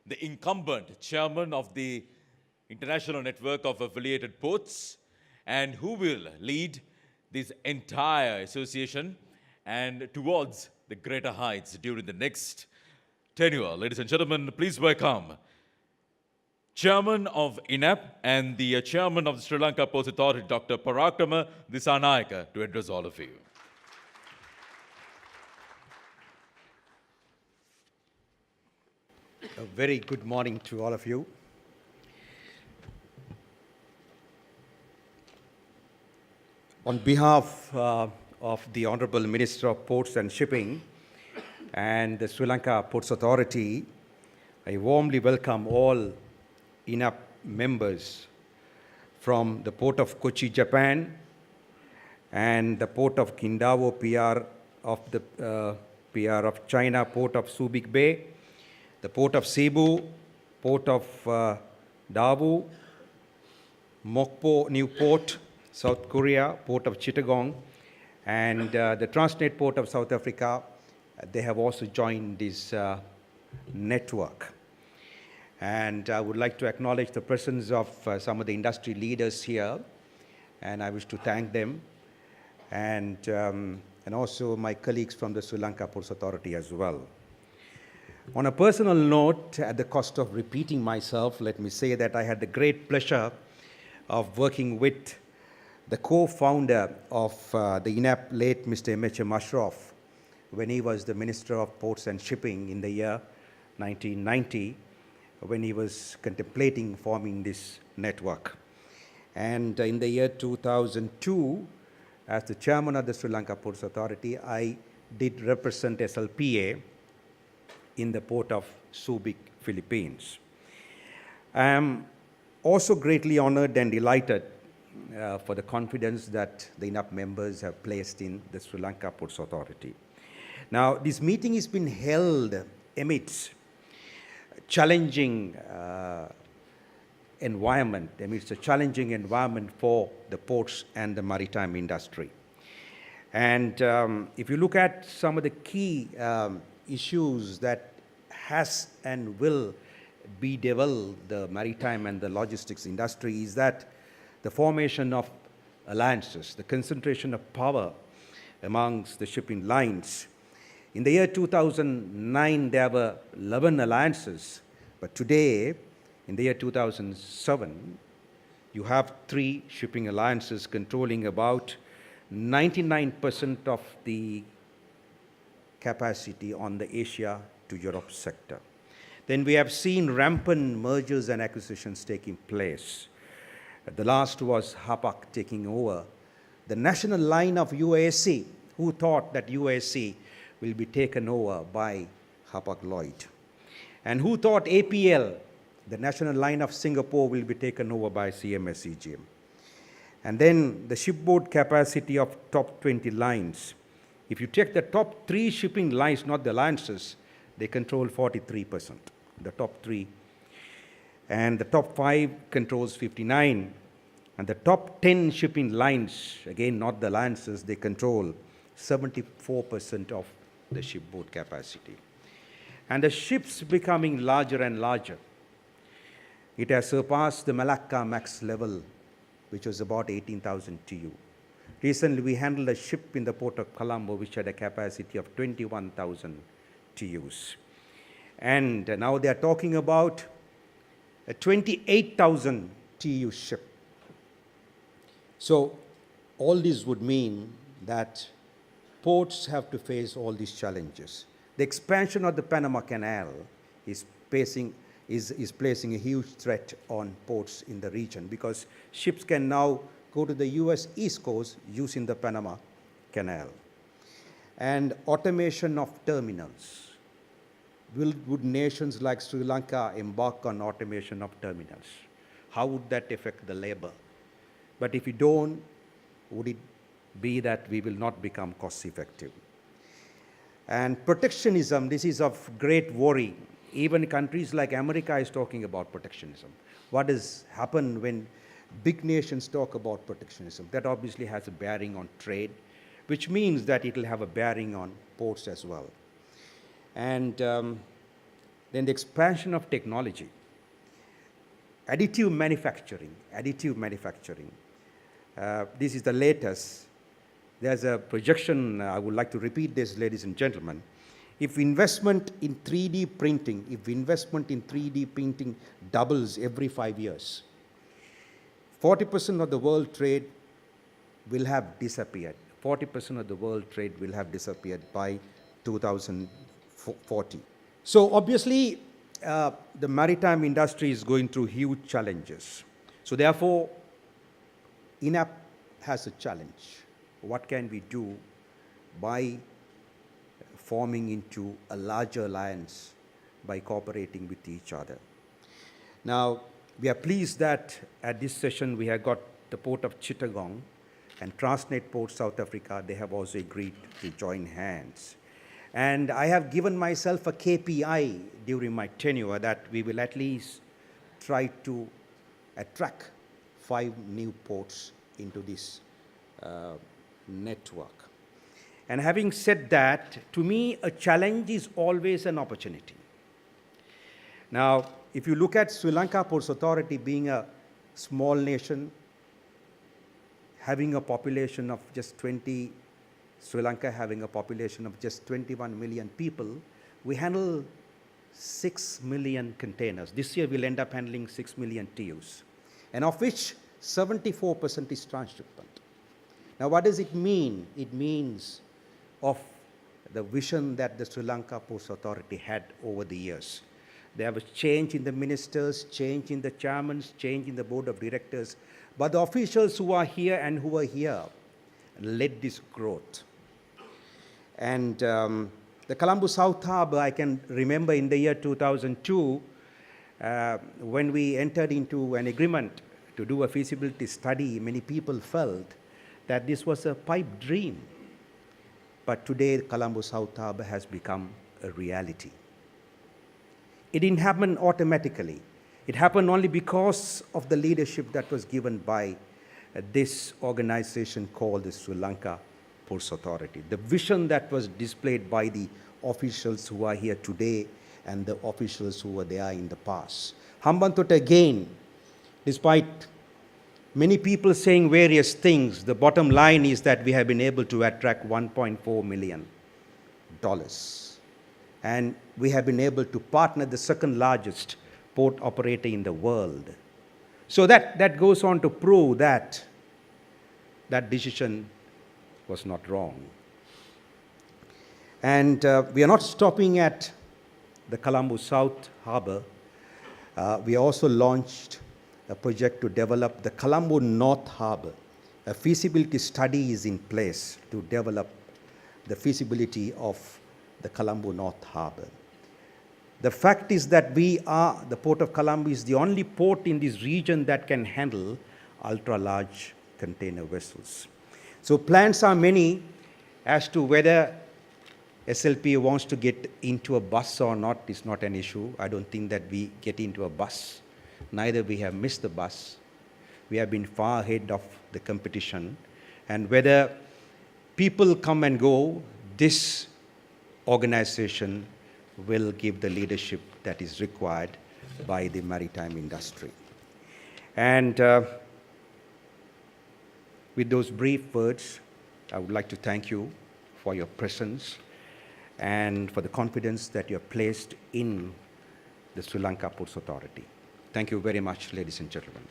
the incumbent chairman of the International Network of Affiliated Ports, and who will lead this entire association and towards the greater heights during the next tenure. Ladies and gentlemen, please welcome Chairman of INAP and the Chairman of the Sri Lanka Ports Authority, Dr. Parakrama Disanayaka, to address all of you. A very good morning to all of you. On behalf of the Honorable Minister of Ports and Shipping and the Sri Lanka Ports Authority, I warmly welcome all INAP members from the Port of Kochi, Japan, and the Port of Qingdao, PR of China, Port of Subic Bay, the Port of Cebu, Port of Dawu, Mokpo New Port, South Korea, Port of Chittagong, and the Transnet Port of South Africa. They have also joined this network. And I would like to acknowledge the presence of some of the industry leaders here, and I wish to thank them, and also my colleagues from the Sri Lanka Ports Authority as well. On a personal note, at the cost of repeating myself, let me say that I had the great pleasure of working with the co-founder of the INAP, late Mr. M.H.M. Ashraf, when he was the Minister of Ports and Shipping in the year 1990, when he was contemplating forming this network. And in the year 2002, as the chairman of the Sri Lanka Ports Authority, I did represent SLPA in the port of Subic, Philippines. I am also greatly honored and delighted for the confidence that the INAP members have placed in the Sri Lanka Ports Authority. Now, this meeting has been held amidst challenging environment, amidst a challenging environment for the ports and the maritime industry. And if you look at some of the key issues that has and will bedevil the maritime and the logistics industry is that the formation of alliances, the concentration of power amongst the shipping lines. In the year 2009, there were 11 alliances, but today, in the year 2007, you have 3 shipping alliances controlling about 99% of the capacity on the Asia to Europe sector. Then we have seen rampant mergers and acquisitions taking place. The last was Hapag taking over the national line of UASC. Who thought that UASC will be taken over by Hapag-Lloyd? And who thought APL, the national line of Singapore, will be taken over by CMS EGM? And then the shipboard capacity of top 20 lines. If you take the top 3 shipping lines, not the alliances, they control 43%, the top 3. And the top 5 controls 59. And the top 10 shipping lines, again, not the alliances, they control 74% of the shipboard capacity. And the ships becoming larger and larger. It has surpassed the Malacca max level, which was about 18,000 TEU. Recently, we handled a ship in the port of Colombo, which had a capacity of 21,000 TEUs. And now they are talking about a 28,000 TEU ship. So all this would mean that ports have to face all these challenges. The expansion of the Panama Canal is placing a huge threat on ports in the region, because ships can now go to the US East Coast using the Panama Canal. And automation of terminals. Would nations like Sri Lanka embark on automation of terminals? How would that affect the labor? But if we don't, would it be that we will not become cost effective? And protectionism, this is of great worry. Even countries like America is talking about protectionism. What has happened when big nations talk about protectionism? That obviously has a bearing on trade, which means that it will have a bearing on ports as well. And then the expansion of technology, additive manufacturing. This is the latest. There's a projection, I would like to repeat this, ladies and gentlemen. If investment in 3D printing, doubles every 5 years, 40% of the world trade will have disappeared. 40% of the world trade will have disappeared by 2040. So obviously, the maritime industry is going through huge challenges. So therefore, INAP has a challenge. What can we do by forming into a larger alliance by cooperating with each other? Now, we are pleased that at this session we have got the Port of Chittagong and Transnet Port South Africa. They have also agreed to join hands. And I have given myself a KPI during my tenure that we will at least try to attract 5 new ports into this network. And having said that, to me, a challenge is always an opportunity. Now, if you look at Sri Lanka Ports Authority being a small nation, having a population of just Sri Lanka having a population of just 21 million people, we handle 6 million containers. This year we'll end up handling 6 million TEUs, and of which 74% is transshipment. Now what does it mean? It means of the vision that the Sri Lanka Ports Authority had over the years. There was change in the ministers, change in the chairmen, change in the board of directors, but the officials who are here and who are here led this growth. And the Colombo South Harbour, I can remember in the year 2002, when we entered into an agreement to do a feasibility study, many people felt that this was a pipe dream. But today, Colombo South Harbour has become a reality. It didn't happen automatically. It happened only because of the leadership that was given by this organization called the Sri Lanka Ports Authority. The vision that was displayed by the officials who are here today and the officials who were there in the past. Hambantota again, despite many people saying various things, the bottom line is that we have been able to attract $1.4 million. And we have been able to partner the second largest port operator in the world. So that goes on to prove that that decision was not wrong. And we are not stopping at the Colombo South Harbour. We also launched a project to develop the Colombo North Harbour. A feasibility study is in place to develop the feasibility of the Colombo North Harbour. The fact is that the Port of Colombo is the only port in this region that can handle ultra-large container vessels. So plans are many as to whether SLP wants to get into a bus or not is not an issue. I don't think that we get into a bus. Neither we have missed the bus. We have been far ahead of the competition. And whether people come and go, this organization will give the leadership that is required by the maritime industry. And with those brief words, I would like to thank you for your presence and for the confidence that you have placed in the Sri Lanka Ports Authority. Thank you very much, ladies and gentlemen.